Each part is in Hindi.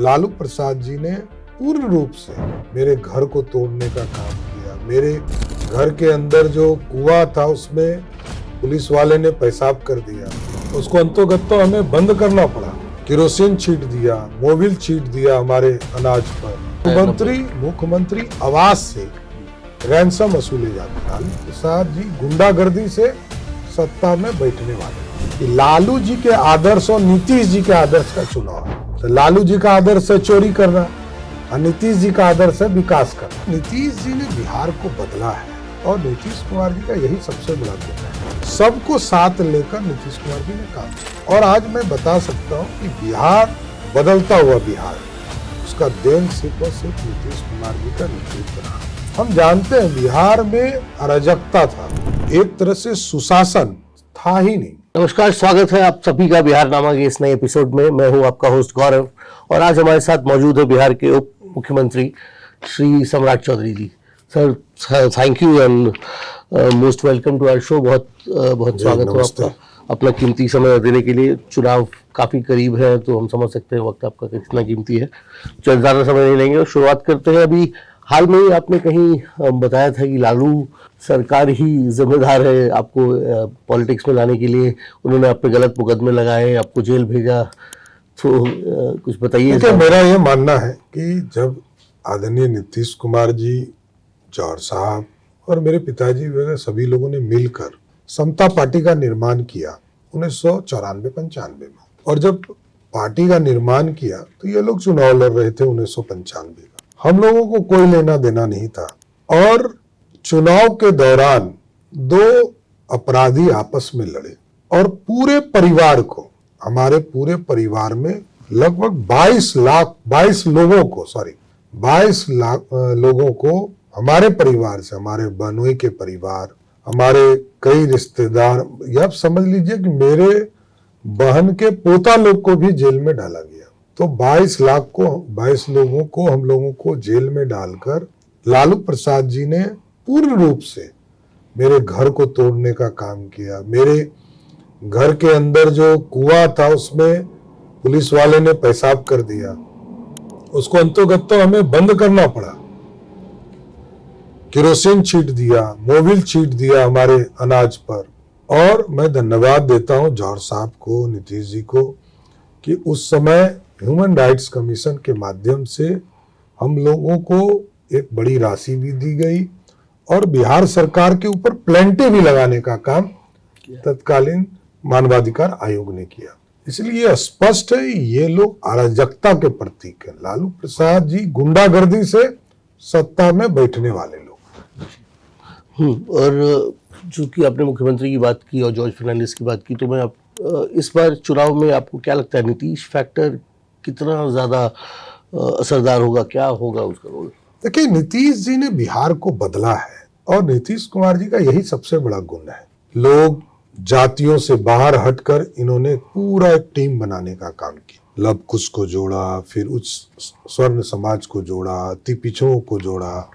लालू प्रसाद जी ने पूर्ण रूप से मेरे घर को तोड़ने का काम किया। मेरे घर के अंदर जो कुआं था उसमें पुलिस वाले ने पेशाब कर दिया, उसको अंतोगत तो हमें बंद करना पड़ा। केरोसिन छीट दिया, मोबिल छीट दिया हमारे अनाज पर। मुख्यमंत्री आवास से रैंसम वसूले जाते। लालू प्रसाद जी गुंडागर्दी से सत्ता में बैठने वाले। लालू जी के आदर्श और नीतीश जी के आदर्श का चुनाव है। तो लालू जी का आदर्श है चोरी करना और नीतीश जी का आदर्श है विकास करना। नीतीश जी ने बिहार को बदला है और नीतीश कुमार जी का यही सबसे बड़ा गुण है। सबको साथ लेकर नीतीश कुमार जी ने काम किया और आज मैं बता सकता हूँ कि बिहार बदलता हुआ बिहार, उसका देन सिर्फ और सिर्फ नीतीश कुमार जी का नेतृत्व रहा। हम जानते हैं बिहार में अराजकता था, एक तरह से सुशासन था ही नहीं। नमस्कार, स्वागत है आप सभी का बिहारनामा के इस नए एपिसोड में। मैं हूं आपका होस्ट गौरव और आज हमारे साथ मौजूद है बिहार के उप मुख्यमंत्री Shri Samrat Choudhary ji. Sir, thank you and most welcome to our show. बहुत स्वागत हो आपका, अपना कीमती समय देने के लिए। चुनाव काफ़ी करीब है तो हम समझ सकते हैं वक्त आपका कितना कीमती है। चल ज़्यादा समय नहीं लेंगे और शुरुआत करते हैं। अभी हाल में ही आपने कहीं बताया था कि लालू सरकार ही जिम्मेदार है आपको पॉलिटिक्स में लाने के लिए। उन्होंने आप पे गलत मुकदमे लगाए, आपको जेल भेजा, तो कुछ बताइए। मेरा ये मानना है कि जब आदरणीय नीतीश कुमार जी, जौहर साहब और मेरे पिताजी वगैरह सभी लोगों ने मिलकर समता पार्टी का निर्माण किया 1994-95 में, और जब पार्टी का निर्माण किया तो ये लोग चुनाव लड़ रहे थे 1995 का। हम लोगों को कोई लेना देना नहीं था और चुनाव के दौरान दो अपराधी आपस में लड़े और पूरे परिवार को, हमारे पूरे परिवार में लगभग 22 लाख लोगों को हमारे परिवार से, हमारे बहनोई के परिवार, हमारे कई रिश्तेदार, आप समझ लीजिए कि मेरे बहन के पोता लोग को भी जेल में डाला गया। तो 22 लोगों को हम लोगों को जेल में डालकर लालू प्रसाद जी ने पूर्ण रूप से मेरे घर को तोड़ने का काम किया। मेरे घर के अंदर जो कुआं था उसमें पुलिस वाले ने पेशाब कर दिया, उसको अंतोगत तो हमें बंद करना पड़ा। केरोसिन छीट दिया, मोबिल छीट दिया हमारे अनाज पर। और मैं धन्यवाद देता हूं जौहर साहब को, नीतीश जी को, कि उस समय ह्यूमन राइट्स कमीशन के माध्यम से हम लोगों को एक बड़ी राशि भी दी गई और बिहार सरकार के ऊपर प्लेंटे भी लगाने का काम तत्कालीन मानवाधिकार आयोग ने किया। इसलिए स्पष्ट है ये लोग अराजकता के प्रतीक है। लालू प्रसाद जी गुंडागर्दी से सत्ता में बैठने वाले लोग। और चूंकि आपने मुख्यमंत्री की बात की और जॉर्ज फर्नांडिस की बात की, तो मैं इस बार चुनाव में आपको क्या लगता है नीतीश फैक्टर कितना ज्यादा असरदार होगा, क्या होगा उसका रोल? देखिए, नीतीश जी ने बिहार को बदला है और नीतीश कुमार जी का यही सबसे बड़ा गुण है। लोग जातियों से बाहर हटकर इन्होंने पूरा एक टीम बनाने का काम किया। लव कुश को जोड़ा, फिर उच्च स्वर्ण समाज को जोड़ा, अति पिछड़ों को जोड़ा,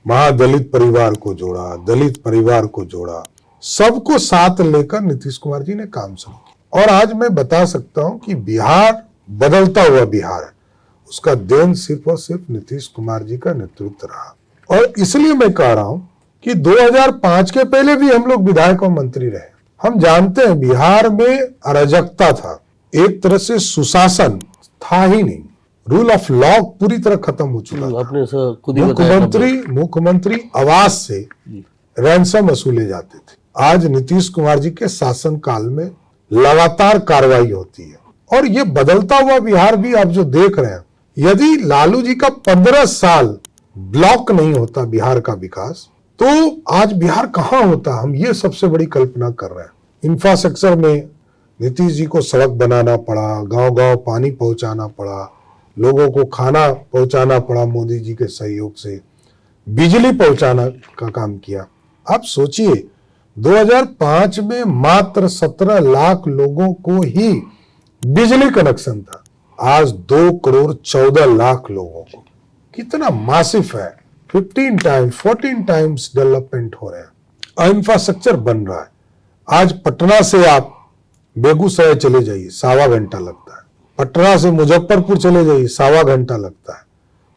महादलित परिवार को जोड़ा, दलित परिवार को जोड़ा, सबको साथ लेकर नीतीश कुमार जी ने काम शुरू किया। और आज मैं बता सकता हूं कि बिहार बदलता हुआ बिहार है, उसका देन सिर्फ और सिर्फ नीतीश कुमार जी का नेतृत्व रहा। और इसलिए मैं कह रहा हूं कि 2005 के पहले भी हम लोग विधायक और मंत्री रहे। हम जानते हैं बिहार में अराजकता था, एक तरह से सुशासन था ही नहीं, रूल ऑफ लॉ पूरी तरह खत्म हो चुका था। मुख्यमंत्री आवास से रैंसम वसूले जाते थे। आज नीतीश कुमार जी के शासन काल में लगातार कार्रवाई होती है और ये बदलता हुआ बिहार भी आप जो देख रहे हैं, यदि लालू जी का 15 साल ब्लॉक नहीं होता बिहार का विकास, तो आज बिहार कहां होता। हम ये सबसे बड़ी कल्पना कर रहे हैं। इंफ्रास्ट्रक्चर में नीतीश जी को सड़क बनाना पड़ा, गांव-गांव पानी पहुंचाना पड़ा, लोगों को खाना पहुंचाना पड़ा, मोदी जी के सहयोग से बिजली पहुंचाना का काम किया। आप सोचिए 2005 में मात्र 17 लाख लोगों को ही बिजली कनेक्शन था, आज 2 करोड़ 14 लाख लोगों को। कितना मासिव है, 15 टाइम्स 14 टाइम्स डेवलपमेंट हो रहे हैं, इंफ्रास्ट्रक्चर बन रहा है। आज पटना से आप बेगूसराय चले जाइए, 1.25 घंटा लगता है। पटना से मुजफ्फरपुर चले जाइए 1.25 घंटा लगता है,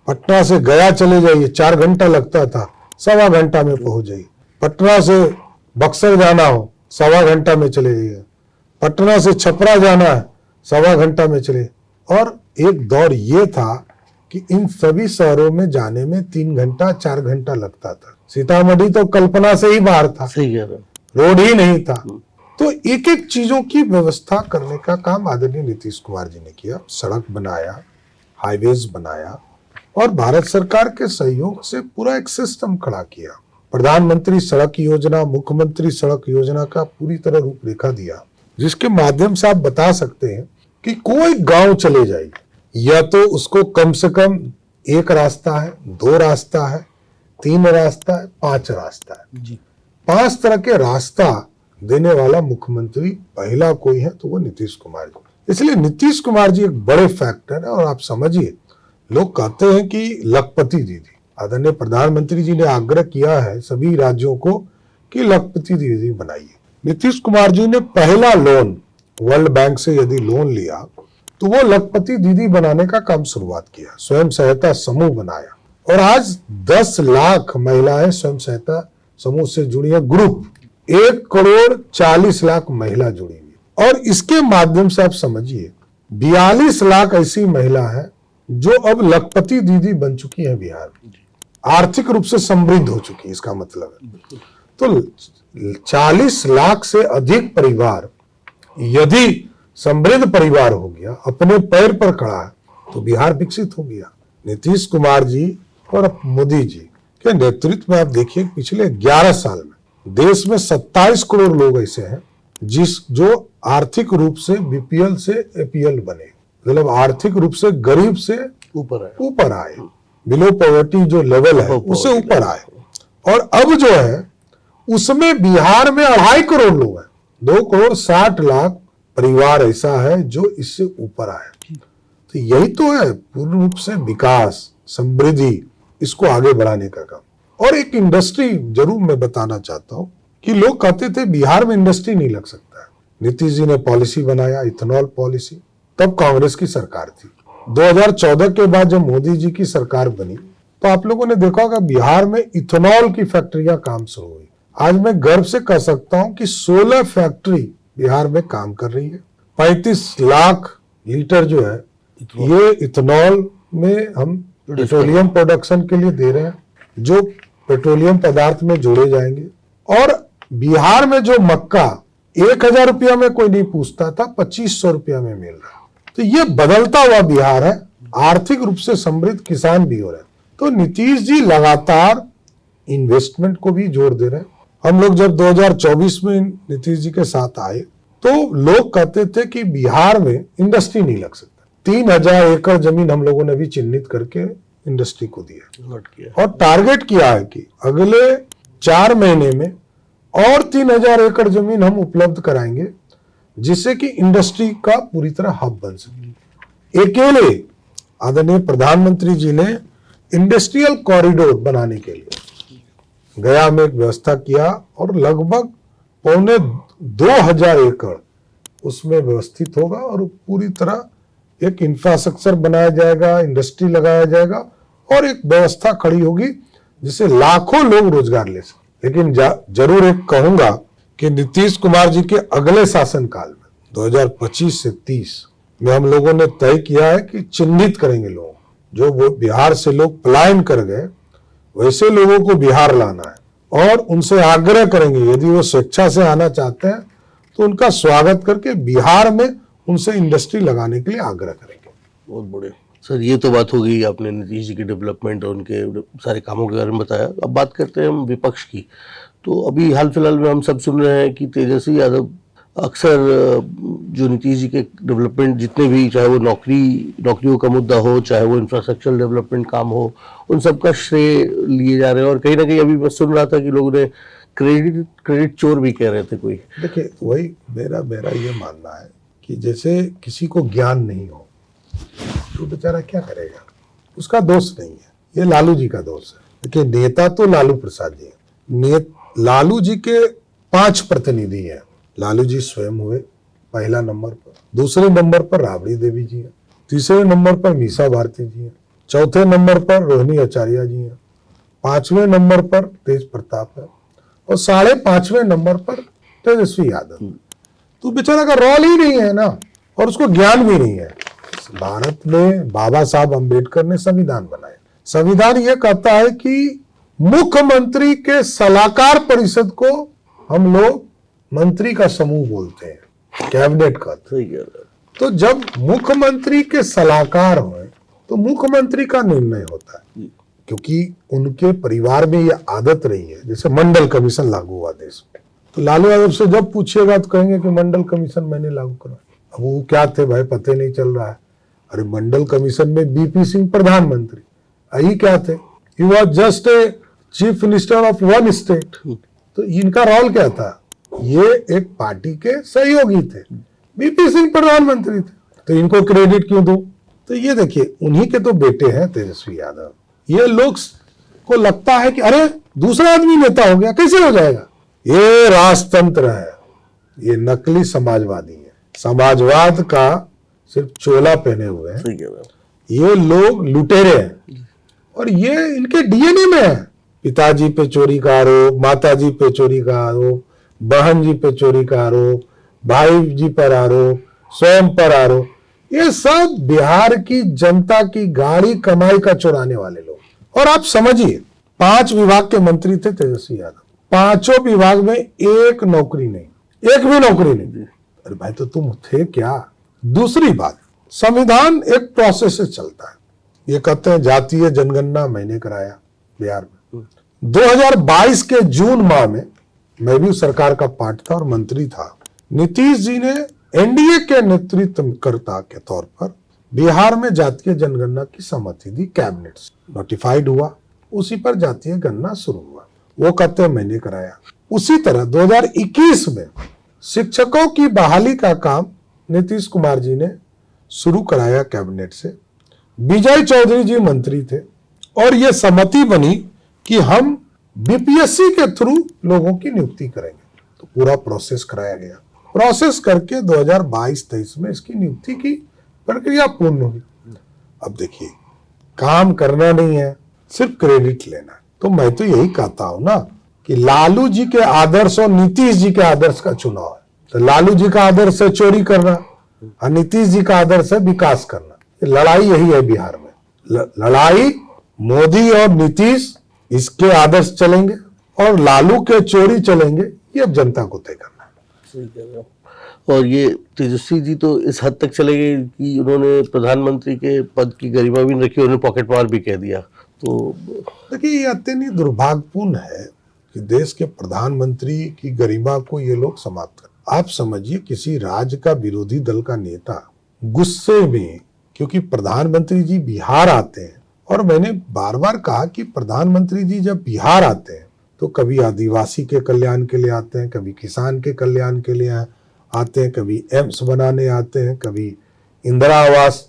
पटना से गया चले जाइए 4 घंटा लगता था, 1.25 घंटा में पहुंच जाइए। पटना से बक्सर जाना हो 1.25 घंटा में चले जाइए, पटना से छपरा जाना है 1.25 घंटा में चले। और एक दौर ये था कि इन सभी शहरों में जाने में 3 घंटा 4 घंटा लगता था। सीतामढ़ी तो कल्पना से ही बाहर था, सही कह रहे हैं। रोड ही नहीं था। तो एक एक चीजों की व्यवस्था करने का काम आदरणीय नीतीश कुमार जी ने किया। सड़क बनाया, हाईवेज बनाया और भारत सरकार के सहयोग से पूरा एक सिस्टम खड़ा किया। प्रधानमंत्री सड़क योजना, मुख्यमंत्री सड़क योजना का पूरी तरह रूपरेखा दिया, जिसके माध्यम से आप बता सकते हैं कि कोई गांव चले जाइए, या तो उसको कम से कम 1 रास्ता है, 2 रास्ता है, 3 रास्ता है, 5 रास्ता है जी। 5 तरह के रास्ता देने वाला मुख्यमंत्री पहला कोई है तो वो नीतीश कुमार जी। इसलिए नीतीश कुमार जी एक बड़े फैक्टर है। और आप समझिए, लोग कहते हैं कि लखपति दीदी, आदरणीय प्रधानमंत्री जी ने आग्रह किया है सभी राज्यों को कि लखपति दीदी बनाइए। नीतीश कुमार जी ने पहला लोन वर्ल्ड बैंक से यदि लोन लिया तो वो लखपति दीदी बनाने का काम शुरुआत किया, स्वयं सहायता समूह बनाया और आज 10 लाख महिलाएं स्वयं सहायता समूह से जुड़ी है। ग्रुप 1,40,00,000 महिला जुड़ी हुई और इसके माध्यम से आप समझिए 42 लाख ऐसी महिला है जो अब लखपति दीदी बन चुकी है बिहार में, आर्थिक रूप से समृद्ध हो चुकी है। इसका मतलब है तो 40 लाख से अधिक परिवार यदि समृद्ध परिवार हो गया, अपने पैर पर खड़ा है, तो बिहार विकसित हो गया। नीतीश कुमार जी और मोदी जी के नेतृत्व में आप देखिए पिछले 11 साल में देश में 27 करोड़ लोग ऐसे हैं जो आर्थिक रूप से बीपीएल से एपीएल बने, मतलब आर्थिक रूप से गरीब से ऊपर आए, बिलो पॉवर्टी जो लेवल है उससे ऊपर आए। और अब जो है उसमें बिहार में 2.5 करोड़ लोग हैं, 2,60,00,000 परिवार ऐसा है जो इससे ऊपर आया। तो यही तो है पूर्ण रूप से विकास, समृद्धि, इसको आगे बढ़ाने का काम। और एक इंडस्ट्री जरूर मैं बताना चाहता हूं कि लोग कहते थे बिहार में इंडस्ट्री नहीं लग सकता है। नीतीश जी ने पॉलिसी बनाया, इथेनॉल पॉलिसी, तब कांग्रेस की सरकार थी। 2014 के बाद जब मोदी जी की सरकार बनी तो आप लोगों ने देखा होगा बिहार में इथेनॉल की फैक्ट्रियां काम शुरू हुई। आज मैं गर्व से कह सकता हूं कि 16 फैक्ट्री बिहार में काम कर रही है। 35 लाख लीटर जो है ये इथेनॉल में हम पेट्रोलियम प्रोडक्शन के लिए दे रहे हैं, जो पेट्रोलियम पदार्थ में जोड़े जाएंगे। और बिहार में जो मक्का 1,000 रुपया में कोई नहीं पूछता था, 2,500 रुपया में मिल रहा है। तो ये बदलता हुआ बिहार है, आर्थिक रूप से समृद्ध किसान भी हो रहे हैं। तो नीतीश जी लगातार इन्वेस्टमेंट को भी जोर दे रहे हैं। हम लोग जब 2024 में नीतीश जी के साथ आए तो लोग कहते थे कि बिहार में इंडस्ट्री नहीं लग सकता। 3,000 एकड़ जमीन हम लोगों ने भी चिन्हित करके इंडस्ट्री को दिया और टारगेट किया है कि अगले 4 महीने में और 3,000 एकड़ जमीन हम उपलब्ध कराएंगे, जिससे कि इंडस्ट्री का पूरी तरह हब बन सके। अकेले आदरणीय प्रधानमंत्री जी ने इंडस्ट्रियल कॉरिडोर बनाने के लिए गया में एक व्यवस्था किया और लगभग 2,500 एकड़ उसमें व्यवस्थित होगा और पूरी तरह एक इंफ्रास्ट्रक्चर बनाया जाएगा, इंडस्ट्री लगाया जाएगा और एक व्यवस्था खड़ी होगी जिससे लाखों लोग रोजगार ले सकें। लेकिन जरूर एक कहूंगा कि नीतीश कुमार जी के अगले शासनकाल में 2025 से 30 में हम लोगों ने तय किया है कि चिन्हित करेंगे लोग जो वो बिहार से लोग पलायन कर गए, वैसे लोगों को बिहार लाना है और उनसे आग्रह करेंगे यदि वो स्वेच्छा से आना चाहते हैं तो उनका स्वागत करके बिहार में उनसे इंडस्ट्री लगाने के लिए आग्रह करेंगे। बहुत बढ़िया सर, ये तो बात हो गई आपने नीतीश जी के डेवलपमेंट और उनके सारे कामों के बारे में बताया। अब बात करते हैं हम विपक्ष की। तो अभी हाल फिलहाल में हम सब सुन रहे हैं कि तेजस्वी यादव अक्सर जो नीतीश जी के डेवलपमेंट जितने भी, चाहे वो नौकरियों का मुद्दा हो, चाहे वो इंफ्रास्ट्रक्चर डेवलपमेंट काम हो, उन सब का श्रेय लिए जा रहे हैं। और कहीं ना कहीं अभी मैं सुन रहा था कि लोग उन्हें क्रेडिट चोर भी कह रहे थे कोई। देखिए, वही मेरा ये मानना है कि जैसे किसी को ज्ञान नहीं हो तो बेचारा क्या करेगा, उसका दोष नहीं है, ये लालू जी का दोष है। देखिए, नेता तो लालू प्रसाद जी है। लालू जी के 5 प्रतिनिधि हैं। लालू जी स्वयं हुए, पहला नंबर पर, दूसरे नंबर पर राबड़ी देवी जी हैं, तीसरे नंबर पर मीसा भारती जी हैं, चौथे नंबर पर रोहिणी आचार्य जी हैं, पांचवें नंबर पर तेज प्रताप है और 5.5वें नंबर पर तेजस्वी यादव। तो बेचारा का रोल ही नहीं है ना, और उसको ज्ञान भी नहीं है। भारत में बाबा साहब अंबेडकर ने संविधान बनाया। संविधान यह कहता है कि मुख्यमंत्री के सलाहकार परिषद को हम लोग मंत्री का समूह बोलते हैं, कैबिनेट का। तो जब मुख्यमंत्री के सलाहकार हो तो मुख्यमंत्री का निर्णय होता है, क्योंकि उनके परिवार में यह आदत रही है। जैसे मंडल कमीशन लागू हुआ देश में, तो लालू यादव से जब पूछिएगा तो कहेंगे कि मंडल कमीशन मैंने लागू करा। अब वो क्या थे भाई, पता नहीं चल रहा है। अरे मंडल कमीशन में बीपी सिंह प्रधानमंत्री, यही क्या थे, he was just a chief minister of one state. तो इनका रोल क्या था, ये एक पार्टी के सहयोगी थे, बीपी सिंह प्रधानमंत्री थे, तो इनको क्रेडिट क्यों दूं? तो ये देखिए, उन्हीं के तो बेटे हैं तेजस्वी यादव। ये लोग को लगता है कि अरे दूसरा आदमी नेता हो गया, कैसे हो जाएगा? ये राजतंत्र है, ये नकली समाजवादी है, समाजवाद का सिर्फ चोला पहने हुए हैं। ये लोग लुटेरे हैं और ये इनके डीएनए में है। पिताजी पे चोरी का आरोप, माताजी पे चोरी का आरोप, बहन जी पे चोरी का आरोप, भाई जी पर आरोप, स्वयं पर आरोप। ये सब बिहार की जनता की गाड़ी कमाई का चुराने वाले लोग। और आप समझिए, 5 विभाग के मंत्री थे तेजस्वी यादव, 5 विभाग में एक नौकरी नहीं, एक भी नौकरी नहीं। अरे भाई, तो तुम थे क्या? दूसरी बात, संविधान एक प्रोसेस से चलता है। ये कहते हैं जातीय जनगणना मैंने कराया बिहार में। 2022 के जून माह में मैं भी सरकार का पार्ट था और मंत्री था। नीतीश जी ने एनडीए के नेतृत्वकर्ता के तौर पर बिहार में जातीय जनगणना की सहमति दी, कैबिनेट से नोटिफाइड हुआ, उसी पर जातीय गणना शुरू हुआ। वो कहते हैं मैंने कराया। उसी तरह 2021 में शिक्षकों की बहाली का काम नीतीश कुमार जी ने शुरू कराया कैबिनेट से। विजय चौधरी जी मंत्री थे और यह सहमति बनी कि हम बीपीएससी के थ्रू लोगों की नियुक्ति करेंगे। तो पूरा प्रोसेस कराया गया। प्रोसेस करके 2022-23 में इसकी नियुक्ति की प्रक्रिया पूर्ण हुई। अब देखिए, काम करना नहीं है, सिर्फ क्रेडिट लेना है। तो मैं तो यही कहता हूं ना कि लालू जी के आदर्श और नीतीश जी के आदर्श का चुनाव है। तो लालू जी का आदर्श है चोरी करना और नीतीश जी का आदर्श है विकास करना। लड़ाई यही है बिहार में। लड़ाई मोदी और नीतीश इसके आदर्श चलेंगे और लालू के चोरी चलेंगे, ये अब जनता को तय करना है। और ये तेजस्वी जी तो इस हद तक चले गए कि उन्होंने प्रधानमंत्री के पद की गरिमा भी नहीं रखी, उन्होंने पॉकेट मार भी कह दिया। तो देखिए, ये अत्यंत दुर्भाग्यपूर्ण है कि देश के प्रधानमंत्री की गरिमा को ये लोग समाप्त कर। आप समझिए, किसी राज्य का विरोधी दल का नेता गुस्से में, क्योंकि प्रधानमंत्री जी बिहार आते हैं, और मैंने बार बार कहा कि प्रधानमंत्री जी जब बिहार आते हैं तो कभी आदिवासी के कल्याण के लिए आते हैं, कभी किसान के कल्याण के लिए आते हैं, कभी एम्स बनाने आते हैं, कभी इंदिरा आवास,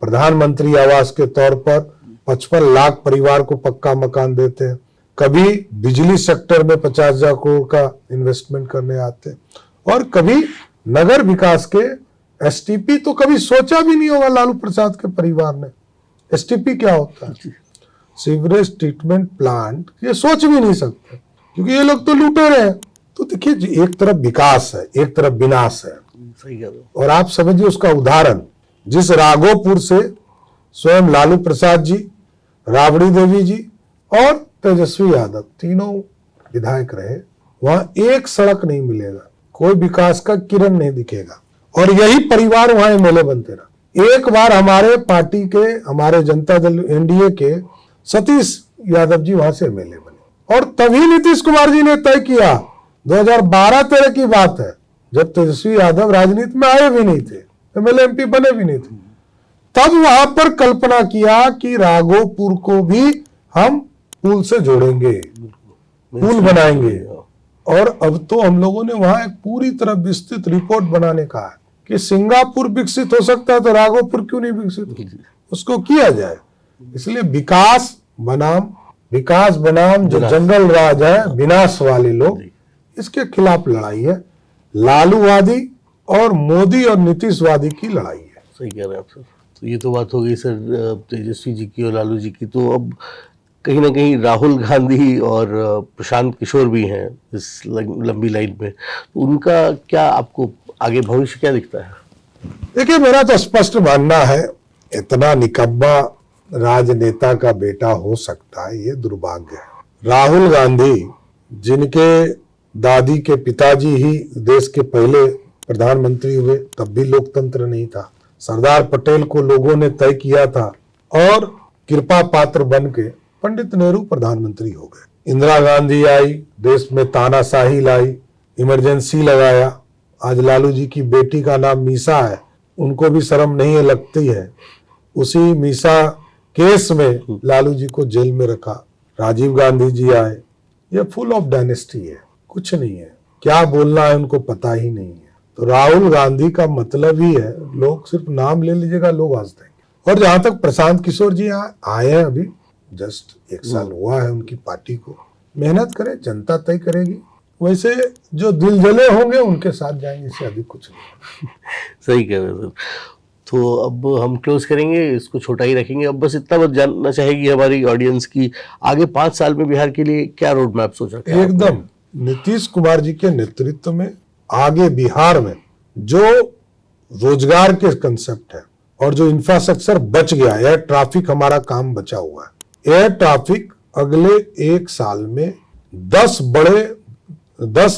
प्रधानमंत्री आवास के तौर पर 55 लाख परिवार को पक्का मकान देते हैं, कभी बिजली सेक्टर में 50,000 करोड़ का इन्वेस्टमेंट करने आते हैं, और कभी नगर विकास के एसटीपी। तो कभी सोचा भी नहीं होगा लालू प्रसाद के परिवार ने एसटीपी क्या होता है, सीवरेज ट्रीटमेंट प्लांट, ये सोच भी नहीं सकते, क्योंकि ये लोग तो लूटे रहे हैं। तो देखिए, एक तरफ विकास है, एक तरफ विनाश है। सही कह रहे हो। और आप समझिए उसका उदाहरण, जिस राघोपुर से स्वयं लालू प्रसाद जी, राबड़ी देवी जी और तेजस्वी यादव तीनों विधायक रहे, वहां एक सड़क नहीं मिलेगा, कोई विकास का किरण नहीं दिखेगा, और यही परिवार वहां एमएलए बनते रहा। एक बार हमारे पार्टी के, हमारे जनता दल एनडीए के सतीश यादव जी वहां से एमएलए बने, और तभी नीतीश कुमार जी ने तय किया, 2012-13 की बात है, जब तेजस्वी यादव राजनीति में आए भी नहीं थे, एमएलए एमपी बने भी नहीं थे, तब वहां पर कल्पना किया कि राघोपुर को भी हम पुल से जोड़ेंगे, पुल बनाएंगे। और अब तो हम लोगों ने वहां एक पूरी तरह विस्तृत रिपोर्ट बनाने का है कि सिंगापुर विकसित हो सकता है तो राघोपुर क्यों नहीं विकसित, उसको किया जाए। इसलिए विकास बनाम जो जंगल राज है, विनाश वाले लोग, इसके खिलाफ लड़ाई है। लालूवादी और मोदी और नीतीशवादी की लड़ाई है। सही कह रहे हैं आप सर। तो ये तो बात हो गई सर तेजस्वी जी की और लालू जी की। तो अब कहीं ना कहीं राहुल गांधी और प्रशांत किशोर भी हैं इस लंबी लाइन में, तो उनका क्या आपको आगे भविष्य क्या दिखता है? देखिए, मेरा तो स्पष्ट मानना है, इतना निकम्मा राजनेता का बेटा हो सकता है, ये दुर्भाग्य है। राहुल गांधी, जिनके दादी के पिताजी ही देश के पहले प्रधानमंत्री हुए, तब भी लोकतंत्र नहीं था। सरदार पटेल को लोगों ने तय किया था और कृपा पात्र बन के पंडित नेहरू प्रधानमंत्री हो गए। इंदिरा गांधी आई, देश में तानाशाही लाई, इमरजेंसी लगाया। आज लालू जी की बेटी का नाम मीसा है, उनको भी शर्म नहीं है, लगती है। उसी मीसा केस में लालू जी को जेल में रखा। राजीव गांधी जी आए, ये फुल ऑफ डायनेस्टी है, कुछ नहीं है, क्या बोलना है उनको पता ही नहीं है। तो राहुल गांधी का मतलब ही है, लोग सिर्फ नाम ले लीजिएगा, लोग हंस देंगे। और जहां तक प्रशांत किशोर जी आए हैं, अभी जस्ट 1 साल हुआ है उनकी पार्टी को, मेहनत करें, जनता तय करेगी। वैसे जो दिल जले होंगे उनके साथ जाएंगे, इससे अधिक कुछ नहीं। सही कह रहे हैं सर। तो अब हम क्लोज करेंगे, इसको छोटा ही रखेंगे। अब बस इतना बस जानना चाहेगी हमारी ऑडियंस की, आगे 5 साल में बिहार के लिए क्या रोड मैप सोच रखा है? एकदम नीतीश कुमार जी के नेतृत्व में आगे बिहार में जो रोजगार के कंसेप्ट है और जो इंफ्रास्ट्रक्चर बच गया, एयर ट्रैफिक हमारा काम बचा हुआ है। एयर ट्रैफिक अगले 1 साल में 10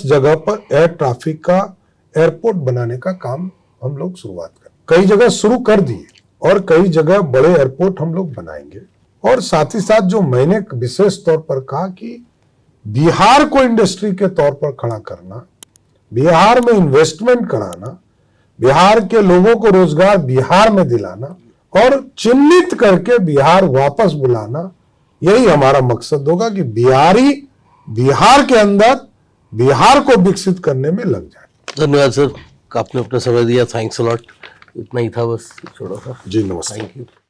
जगह पर एयर ट्रैफिक का एयरपोर्ट बनाने का काम हम लोग शुरुआत करें। कई जगह शुरू कर दिए और कई जगह बड़े एयरपोर्ट हम लोग बनाएंगे। और साथ ही साथ जो मैंने विशेष तौर पर कहा कि बिहार को इंडस्ट्री के तौर पर खड़ा करना, बिहार में इन्वेस्टमेंट कराना, बिहार के लोगों को रोजगार बिहार में दिलाना और चिन्हित करके बिहार वापस बुलाना, यही हमारा मकसद होगा कि बिहारी बिहार के अंदर बिहार को विकसित करने में लग जाए। धन्यवाद सर, आपने अपना समय दिया, थैंक्स अ लॉट। इतना ही था बस, छोड़ा सा। जी नमस्ते। Thank you.